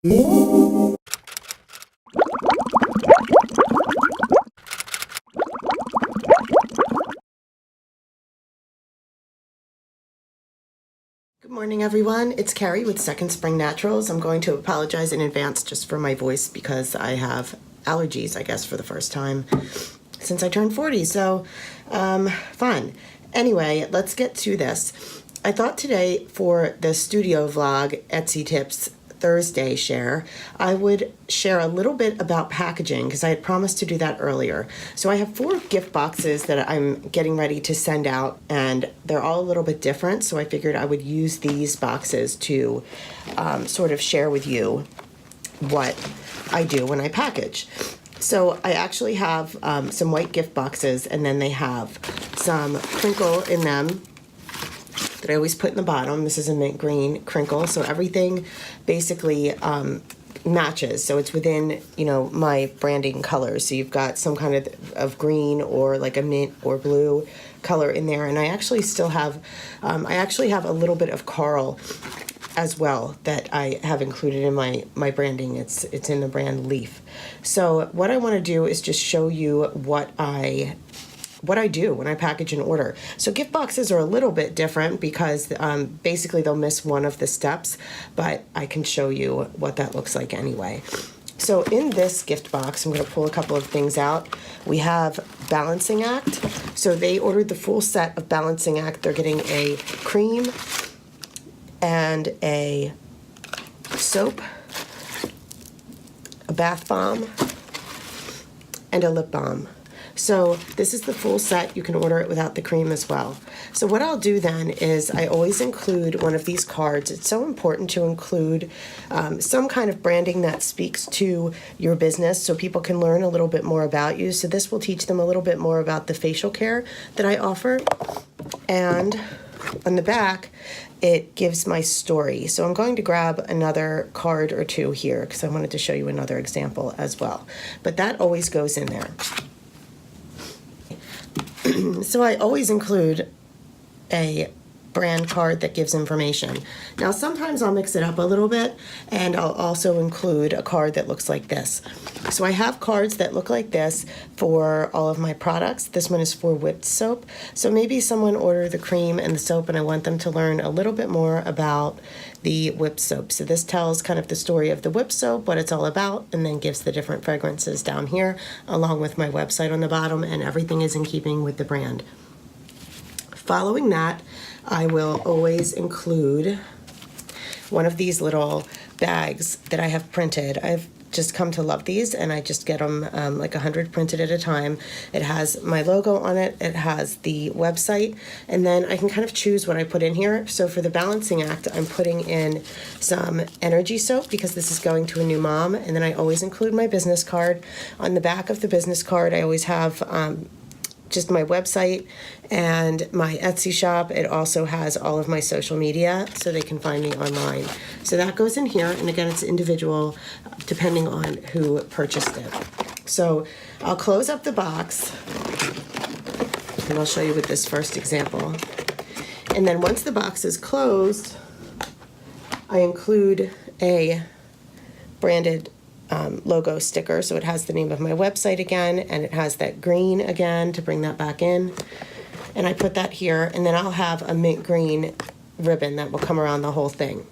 Good morning, everyone. It's Carrie with Second Spring Naturals. I'm going to apologize in advance just for my voice because I have allergies, I guess, for the first time since I turned 40. So, fun. Anyway, let's get to this. I thought today for the studio vlog Etsy Tips Thursday share, I would share a little bit about packaging because I had promised to do that earlier. So I have 4 gift boxes that I'm getting ready to send out, and they're all a little bit different. So I figured I would use these boxes to sort of share with you what I do when I package. So I actually have some white gift boxes, and then they have some crinkle in them that I always put in the bottom. This is a mint green crinkle, so everything basically matches. So it's within, my branding colors. So you've got some kind of green or like a mint or blue color in there. And I actually still have, a little bit of coral as well that I have included in my branding. It's in the brand Leaf. So what I want to do is just show you what I do when I package an order. So gift boxes are a little bit different because basically they'll miss one of the steps, but I can show you what that looks like anyway. So in this gift box, I'm going to pull a couple of things out. We have Balancing Act. So they ordered the full set of Balancing Act. They're getting a cream and a soap, a bath bomb, and a lip balm. So this is the full set. You can order it without the cream as well. So what I'll do then is I always include one of these cards. It's so important to include some kind of branding that speaks to your business so people can learn a little bit more about you. So this will teach them a little bit more about the facial care that I offer. And on the back, it gives my story. So I'm going to grab another card or two here because I wanted to show you another example as well. But that always goes in there. So I always include a brand card that gives information. Now sometimes I'll mix it up a little bit and I'll also include a card that looks like this. So I have cards that look like this for all of my products. This one is for whipped soap. So maybe someone ordered the cream and the soap and I want them to learn a little bit more about the whipped soap. So this tells kind of the story of the whipped soap, what it's all about, and then gives the different fragrances down here along with my website on the bottom, and everything is in keeping with the brand. Following that, I will always include one of these little bags that I have printed. I've just come to love these, and I just get them like 100 printed at a time. It has my logo on it, it has the website, and then I can kind of choose what I put in here. So for the Balancing Act, I'm putting in some energy soap because this is going to a new mom, and then I always include my business card. On the back of the business card, I always have just my website and my Etsy shop. It also has all of my social media so they can find me online. So that goes in here, and again, it's individual depending on who purchased it. So I'll close up the box and I'll show you with this first example. And then once the box is closed, I include a branded logo sticker. So it has the name of my website again, and it has that green again to bring that back in. And I put that here, and then I'll have a mint green ribbon that will come around the whole thing.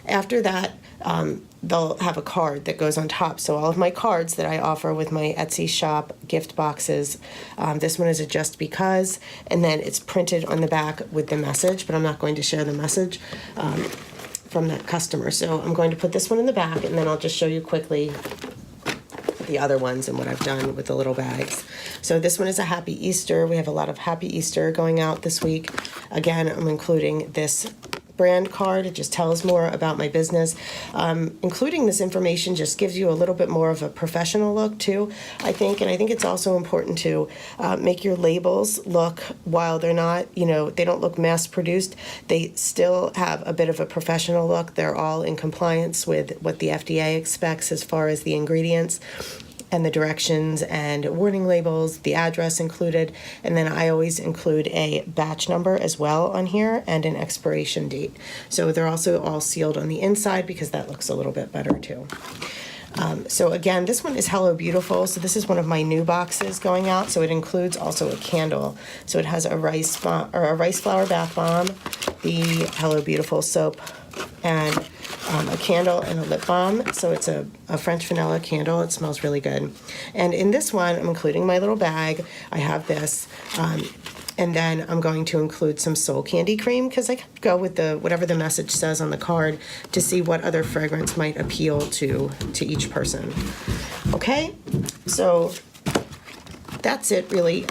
After that, they'll have a card that goes on top. So all of my cards that I offer with my Etsy shop gift boxes, this one is a just because, and then it's printed on the back with the message, but I'm not going to share the message from that customer. So I'm going to put this one in the back, and then I'll just show you quickly the other ones and what I've done with the little bags. So this one is a Happy Easter. We have a lot of Happy Easter going out this week. Again, I'm including this brand card. It just tells more about my business. Including this information just gives you a little bit more of a professional look too, I think. And I think it's also important to make your labels look, while they're not, they don't look mass produced, they still have a bit of a professional look. They're all in compliance with what the FDA expects as far as the ingredients. and the directions and warning labels, the address included, and then I always include a batch number as well on here and an expiration date. So they're also all sealed on the inside because that looks a little bit better too. So again, this one is Hello Beautiful. So this is one of my new boxes going out. So it includes also a candle. So it has a rice flower bath bomb, the Hello Beautiful soap, and a candle and a lip balm. So it's a French vanilla candle. It smells really good. And in this one, I'm including my little bag. I have this. And then I'm going to include some soul candy cream because I go with whatever the message says on the card to see what other fragrance might appeal to each person. Okay, so that's it really,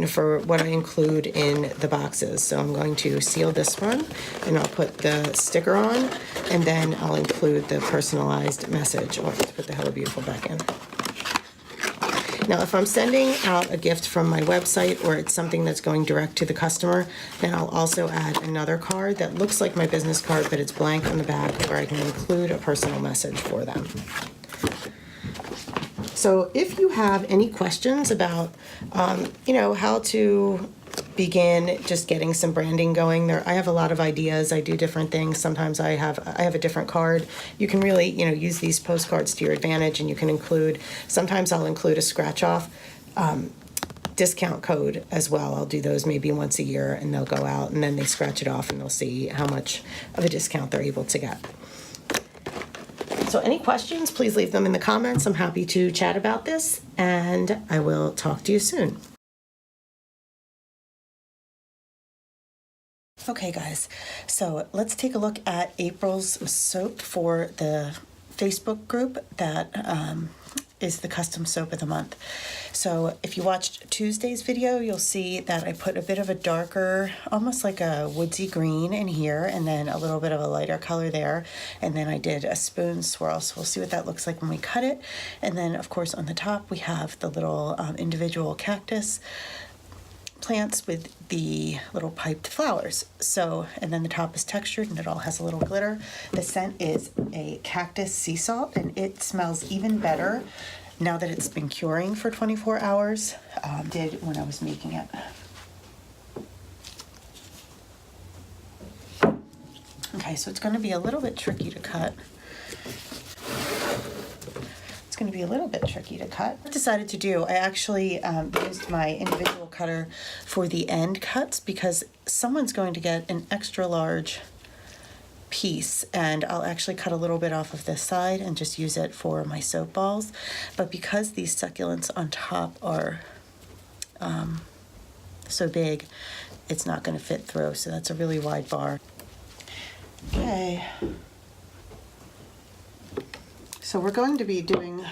for what I include in the boxes. So I'm going to seal this one and I'll put the sticker on and then I'll include the personalized message. Oh, let's put the Hello Beautiful back in. Now, if I'm sending out a gift from my website or it's something that's going direct to the customer, then I'll also add another card that looks like my business card, but it's blank on the back where I can include a personal message for them. So if you have any questions about, how to begin just getting some branding going there, I have a lot of ideas. I do different things. Sometimes I have a different card. You can really, use these postcards to your advantage, and you can include, sometimes I'll include a scratch off discount code as well. I'll do those maybe once a year and they'll go out and then they scratch it off and they'll see how much of a discount they're able to get. So any questions, please leave them in the comments. I'm happy to chat about this and I will talk to you soon. Okay guys, so let's take a look at April's soap for the Facebook group that is the custom soap of the month. So if you watched Tuesday's video, you'll see that I put a bit of a darker, almost like a woodsy green in here, and then a little bit of a lighter color there. And then I did a spoon swirl, so we'll see what that looks like when we cut it. And then of course on the top we have the little individual cactus plants with the little piped flowers. So, and then the top is textured and it all has a little glitter. The scent is a cactus sea salt and it smells even better now that it's been curing for 24 hours, did when I was making it. Okay, so it's going to be a little bit tricky to cut. It's going to be a little bit tricky to cut. What I decided to do, I actually used my individual cutter for the end cuts because someone's going to get an extra large piece and I'll actually cut a little bit off of this side and just use it for my soap balls. But because these succulents on top are so big, it's not going to fit through. So that's a really wide bar. Okay. So we're going to be doing,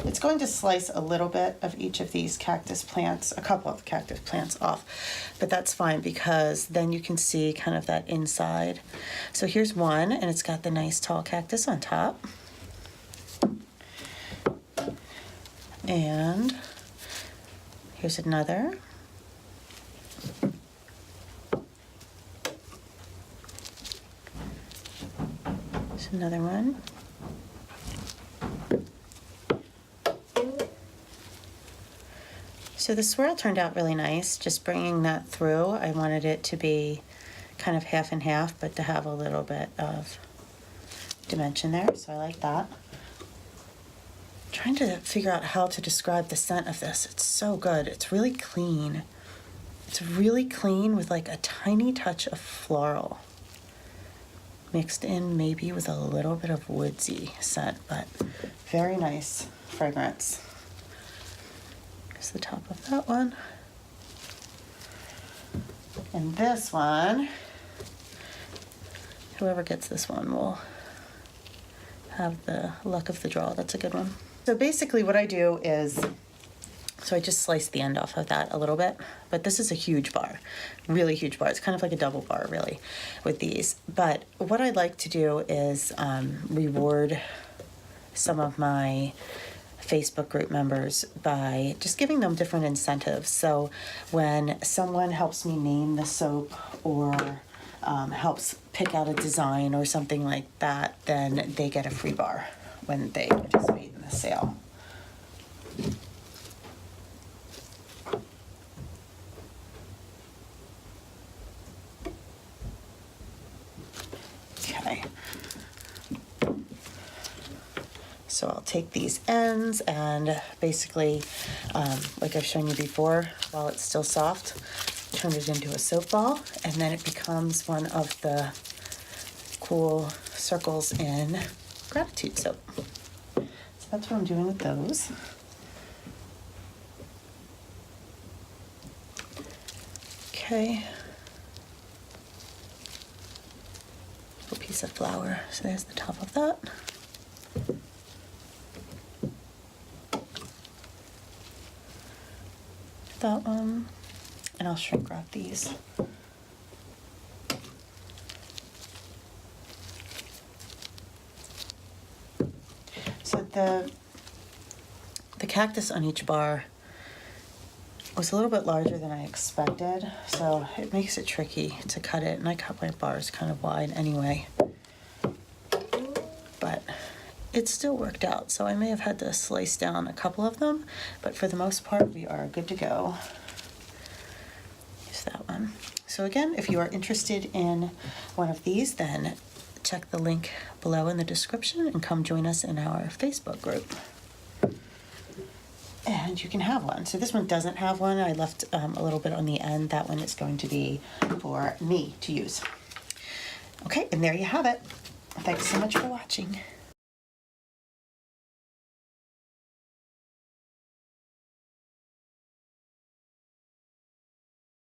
it's going to slice a little bit of each of these cactus plants, a couple of cactus plants off, but that's fine because then you can see kind of that inside. So here's one and it's got the nice tall cactus on top. And here's another. Here's another one. So the swirl turned out really nice, just bringing that through. I wanted it to be kind of half and half, but to have a little bit of dimension there, so I like that. I'm trying to figure out how to describe the scent of this. It's so good. It's really clean. It's really clean with like a tiny touch of floral mixed in maybe with a little bit of woodsy scent, but very nice fragrance. Here's the top of that one. And this one, whoever gets this one will have the luck of the draw. That's a good one. So basically what I do is, so I just slice the end off of that a little bit, but this is a huge bar, really huge bar. It's kind of like a double bar really with these. But what I'd like to do is reward some of my Facebook group members by just giving them different incentives. So when someone helps me name the soap or helps pick out a design or something like that, then they get a free bar when they participate in the sale. So I'll take these ends and basically, like I've shown you before, while it's still soft, turn it into a soap ball, and then it becomes one of the cool circles in gratitude soap. So that's what I'm doing with those. Okay. A piece of flour. So there's the top of that. That one. And I'll shrink wrap these. So the cactus on each bar was a little bit larger than I expected, so it makes it tricky to cut it, and I cut my bars kind of wide anyway. But it still worked out, so I may have had to slice down a couple of them, but for the most part we are good to go. Use that one. So again, if you are interested in one of these, then check the link below in the description and come join us in our Facebook group. And you can have one. So this one doesn't have one. I left a little bit on the end. That one is going to be for me to use. Okay, and there you have it. Thanks so much for watching.